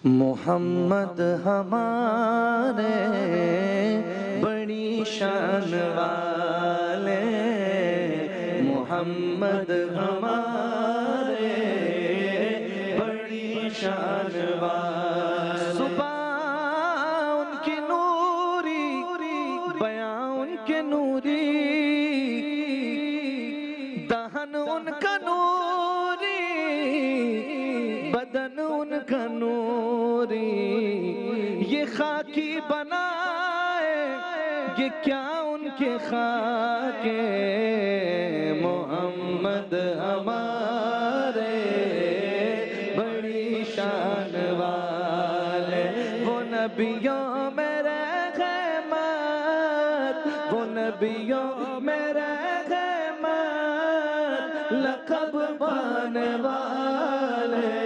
محمد ہمارے بڑی شان والے، محمد ہمارے بڑی شان والے، صبح ان کی نوری بیاں ان کے نوری، دہن ان کا نوری بدن ان کا نوری، یہ خاکی بنائے یہ کیا ان کے خاکے، محمد ہمارے بڑی شان والے، وہ نبیوں میں رحمت، وہ نبیوں میں رحمت، لقب پانے والے،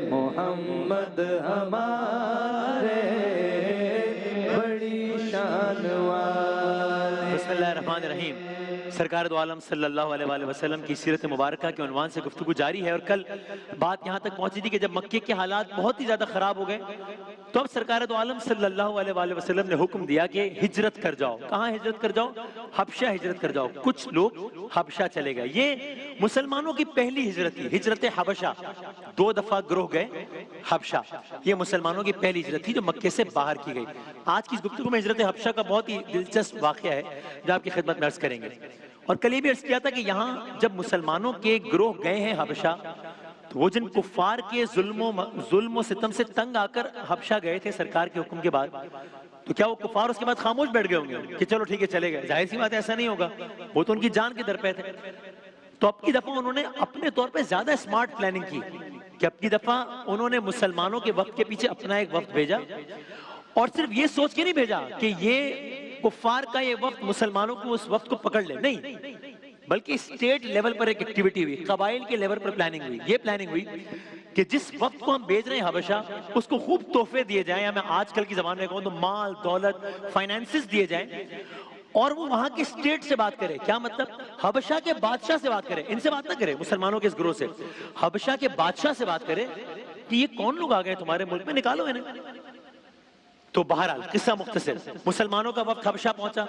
محمد ہمارے بڑی شان والے۔ بسم اللہ الرحمن الرحیم۔ سرکار دو عالم صلی اللہ علیہ وآلہ وسلم کی سیرت مبارکہ کے عنوان سے گفتگو جاری ہے، اور کل بات یہاں تک پہنچی تھی کہ جب مکے کے حالات بہت ہی زیادہ خراب ہو گئے تو اب سرکار دو عالم صلی اللہ علیہ وآلہ وسلم نے حکم دیا کہ ہجرت کر جاؤ۔ کہاں ہجرت کر جاؤ؟ حبشہ ہجرت کر جاؤ۔ کچھ لوگ حبشہ چلے گئے۔ یہ مسلمانوں کی پہلی ہجرت تھی، ہجرت حبشہ۔ 2 دفعہ گروہ گئے حبشہ، یہ مسلمانوں کی پہلی ہجرت تھی جو مکے سے باہر کی گئی۔ آج کی اس گفتگو میں ہجرت حبشہ کا بہت ہی دلچسپ واقعہ ہے جو آپ کی خدمت میں عرض کریں گے، اور کل یہ بھی عرض کیا تھا کہ یہاں جب مسلمانوں کے گروہ گئے ہیں حبشہ تو وہ جن کفار کے ظلم و ستم سے تنگ آ کر حبشہ گئے تھے سرکار کے حکم کے بعد، تو کیا وہ کفار اس کے بعد خاموش بیٹھ گئے ہوں گے کہ چلو ٹھیک ہے چلے گئے؟ ظاہر سی بات ہے ایسا نہیں ہوگا، وہ تو ان کی جان کے در پہ تھے۔ تو اب کی دفعہ انہوں نے اپنے طور پہ زیادہ اسمارٹ پلاننگ کی کہ اب کی دفعہ انہوں نے مسلمانوں کے وقت کے پیچھے اپنا ایک وقت بھیجا، اور صرف یہ سوچ کے نہیں بھیجا کہ یہ کفار کا یہ وقت مسلمانوں کو اس وقت کو پکڑ لے، نہیں، بلکہ اسٹیٹ لیول پر ایک ایکٹیویٹی ہوئی، قبائل کے لیول پر پلاننگ ہوئی۔ یہ پلاننگ ہوئی کہ جس وقت کو ہم بھیج رہے ہیں حبشہ اس کو خوب تحفے دیے جائیں، یا میں آج کل کی زبان میں کہوں تو مال دولت فائنانسز دیے جائیں، اور وہ وہاں کے اسٹیٹ سے بات کرے۔ کیا مطلب؟ حبشہ کے بادشاہ سے بات کرے، ان سے بات نہ کرے مسلمانوں کے اس گروہ سے، حبشہ کے بادشاہ سے بات کرے کہ یہ کون لوگ آ گئے تمہارے ملک میں، نکالو انہیں۔ تو بہرحال قصہ مختصر، مسلمانوں کا وقت حبشہ پہنچا،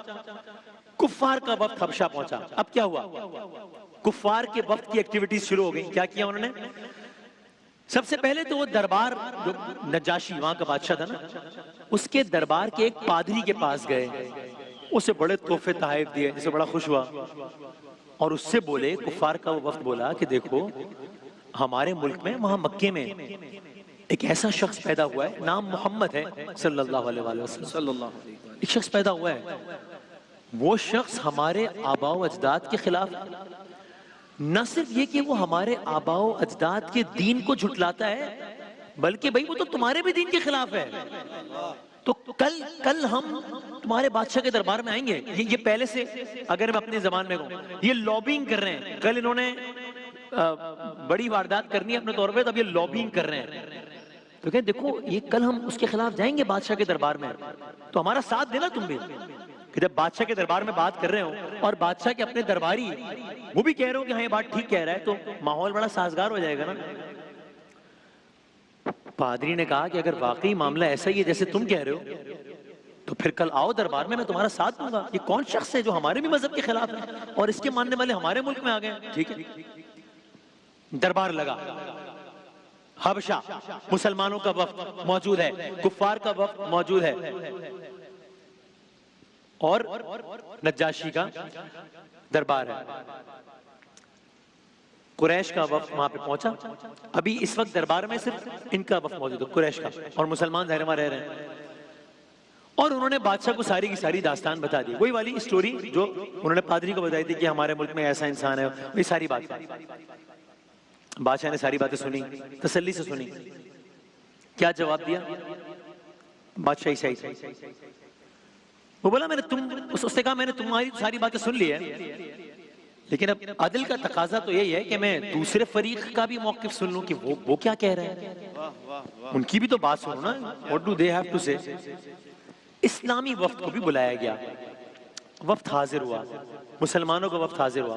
کفار کا وقت حبشہ پہنچا۔ اب کیا ہوا؟ کفار کے وقت کی ایکٹیویٹیز شروع ہو گئی۔ کیا کیا انہوں نے؟ سب سے پہلے تو وہ دربار، جو نجاشی وہاں کا بادشاہ تھا نا، اس کے دربار کے ایک پادری کے پاس گئے، اسے بڑے تحفے تحائف دیے، جسے بڑا خوش ہوا، اور اس سے بولے، کفار کا وہ وقت بولا کہ دیکھو ہمارے ملک میں، وہاں مکے میں ایک ایسا شخص پیدا ہوا ہے، نام محمد ہے صلی اللہ علیہ وآلہ وسلم، ایک شخص پیدا ہوا ہے، وہ شخص ہمارے آباء و اجداد کے خلاف، نہ صرف یہ کہ وہ ہمارے آباء و اجداد کے دین کو جھٹلاتا ہے، بلکہ بھائی وہ تو تمہارے بھی دین کے خلاف ہے۔ تو کل ہم تمہارے بادشاہ کے دربار میں آئیں گے۔ یہ پہلے سے، اگر میں اپنی زبان میں کہوں، یہ لابینگ کر رہے ہیں۔ کل انہوں نے بڑی واردات کرنی ہے اپنے طور پہ، تب یہ لابینگ کر رہے ہیں۔ تو کہیں دیکھو یہ کل ہم اس کے خلاف جائیں گے بادشاہ کے دربار میں، تو ہمارا ساتھ دینا تم بھی، کہ جب بادشاہ کے دربار میں بات کر رہے ہو اور بادشاہ کے اپنے درباری وہ بھی کہہ رہے ہو کہ ہاں یہ بات ٹھیک کہہ رہا ہے، تو ماحول بڑا سازگار ہو جائے گا نا۔ پادری نے کہا کہ اگر واقعی معاملہ ایسا ہی ہے جیسے تم کہہ رہے ہو تو پھر کل آؤ دربار میں تمہارا ساتھ دوں گا۔ یہ کون شخص ہے جو ہمارے بھی مذہب کے خلاف ہے اور اس کے ماننے والے ہمارے ملک میں آ گئے ہیں؟ ٹھیک ہے، دربار لگا۔ حبشہ، مسلمانوں کا وفد موجود ہے، کفار کا وفد موجود ہے، اور نجاشی کا دربار ہے۔ قریش کا وفد وہاں پہ پہنچا۔ ابھی اس وقت دربار میں صرف ان کا وفد موجود ہے، قریش کا، اور مسلمان ظاہر وہاں رہ رہے ہیں، اور انہوں نے بادشاہ کو ساری کی ساری داستان بتا دی، وہی والی اسٹوری جو انہوں نے پادری کو بتائی تھی کہ ہمارے ملک میں ایسا انسان ہے، وہی ساری بات۔ بادشاہ نے ساری باتیں سنی، تسلی سے سنی۔ کیا جواب دیا بادشاہ عیسائی؟ وہ بولا اس نے کہا میں نے تمہاری ساری باتیں سن لی ہے، لیکن اب عدل کا تقاضا تو یہی ہے کہ میں دوسرے فریق کا بھی موقف سن لوں کہ وہ کیا کہہ رہے ہیں، ان کی بھی تو بات سنو نا، what do they have to say۔ اسلامی وفد کو بھی بلایا گیا، وفد حاضر ہوا، مسلمانوں کا وفد حاضر ہوا۔